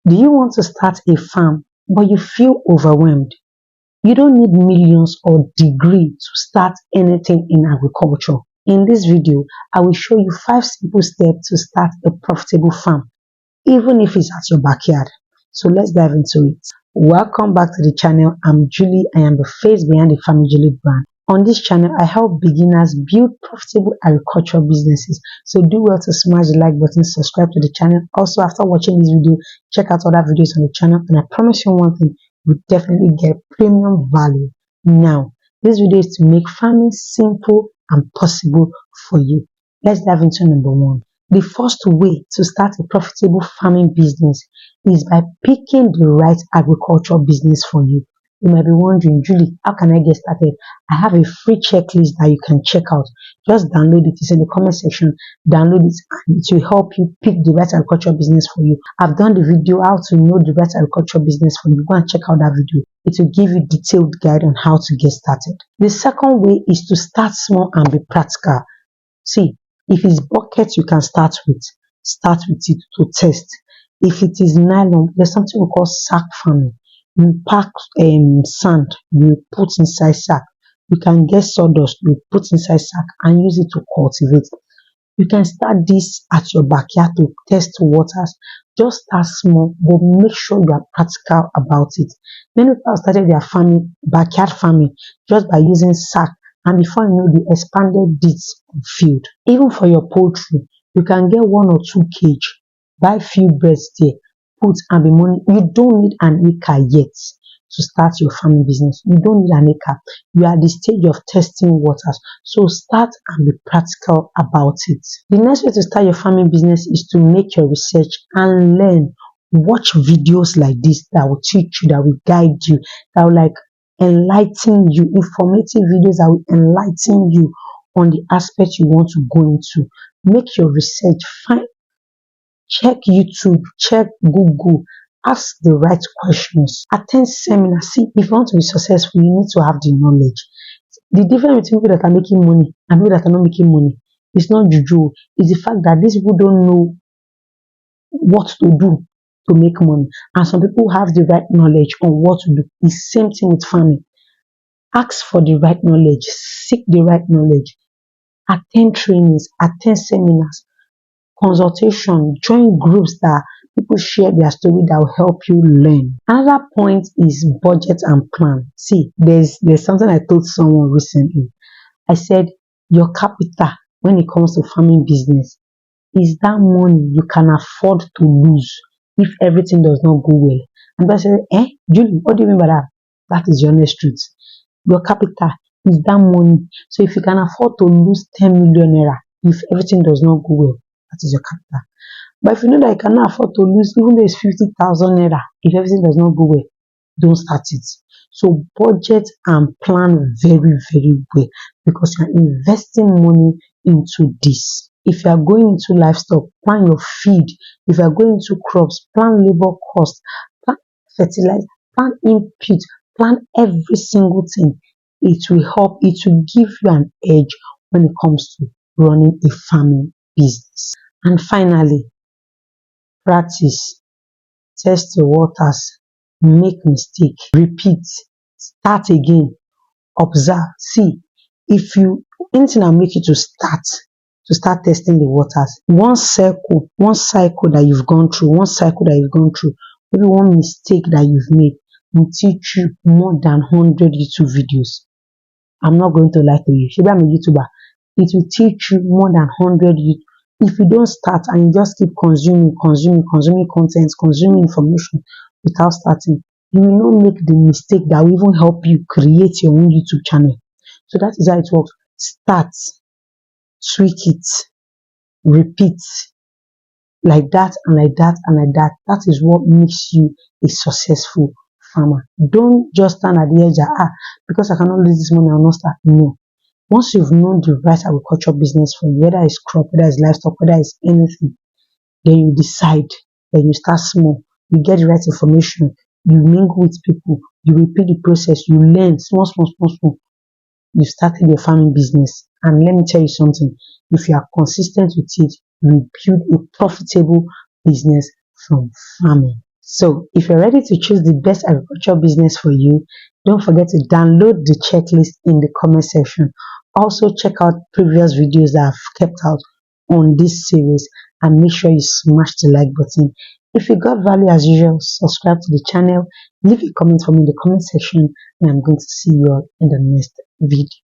Do you want to start a farm but you feel overwhelmed? You don't need millions or degree to start anything in agriculture. In this video, I will show you 5 simple steps to start a profitable farm, even if it's at your backyard. So let's dive into it. Welcome back to the channel. I'm Julie. I am the face behind the Farmy Julie brand. On this channel, I help beginners build profitable agricultural businesses. So do well to smash the like button, subscribe to the channel. Also, after watching this video, check out other videos on the channel. And I promise you one thing, you definitely get premium value. Now, this video is to make farming simple and possible for you. Let's dive into number 1. The first way to start a profitable farming business is by picking the right agricultural business for you. You might be wondering, Julie, how can I get started? I have a free checklist that you can check out. Just download it. It's in the comment section. Download it and it will help you pick the right agricultural business for you. I've done the video how to know the right agricultural business for you. Go and check out that video. It will give you detailed guide on how to get started. The second way is to start small and be practical. See, if it's buckets you can start with it to test. If it is nylon, there's something we call sack farming. You pack sand, you put inside sack. You can get sawdust, you put inside sack and use it to cultivate. You can start this at your backyard to test waters. Just start small, but make sure you are practical about it. Many people started their farming, backyard farming, just by using sack, and before you know, they expanded this field. Even for your poultry, you can get 1 or 2 cage, buy few birds there, put and be money. You don't need an acre yet to start your farming business. You don't need an acre. You are at the stage of testing waters. So start and be practical about it. The next way to start your farming business is to make your research and learn. Watch videos like this that will teach you, that will guide you, that will enlighten you, informative videos that will enlighten you on the aspect you want to go into. Make your research, check YouTube, check Google, ask the right questions, attend seminars. See, if you want to be successful, you need to have the knowledge. The difference between people that are making money and people that are not making money is not juju. It's the fact that these people don't know what to do to make money, and some people have the right knowledge on what to do. The same thing with farming. Ask for the right knowledge, seek the right knowledge, attend trainings, attend seminars, consultation, join groups that people share their story that will help you learn. Another point is budget and plan. See, there's something I told someone recently. I said your capital when it comes to farming business is that money you can afford to lose if everything does not go well. And I said, Julie, what do you mean by that? That is the honest truth. Your capital is that money. So if you can afford to lose 10 million naira if everything does not go well, that is your capital. But if you know that you cannot afford to lose, even though it's 50,000 naira, if everything does not go well, don't start it. So budget and plan very, very well, because you are investing money into this. If you are going into livestock, plan your feed. If you are going into crops, plan labor cost, plan fertilizer, plan input, plan every single thing. It will help, it will give you an edge when it comes to running a farming business. And finally, practice, test the waters, make mistake, repeat, start again, observe. See, if you anything that make you to start testing the waters, one cycle that you've gone through, maybe one mistake that you've made will teach you more than 100 YouTube videos. I'm not going to lie to you. Maybe I'm a YouTuber. It will teach you more than 100 YouTube. If you don't start and you just keep consuming content, consuming information without starting, you will not make the mistake that will even help you create your own YouTube channel. So that is how it works. Start, tweak it, repeat, like that and like that and like that. That is what makes you a successful farmer. Don't just stand at the edge and because I cannot lose this money, I will not start. No. Once you've known the right agricultural business for you, whether it's crop, whether it's livestock, whether it's anything, then you decide, then you start small, you get the right information, you mingle with people, you repeat the process, you learn small. You started your farming business. And let me tell you something, if you are consistent with it, you build a profitable business from farming. So if you're ready to choose the best agriculture business for you, don't forget to download the checklist in the comment section. Also check out previous videos that I've kept out on this series, and make sure you smash the like button. If you got value as usual, subscribe to the channel, leave a comment for me in the comment section, and I'm going to see you all in the next video.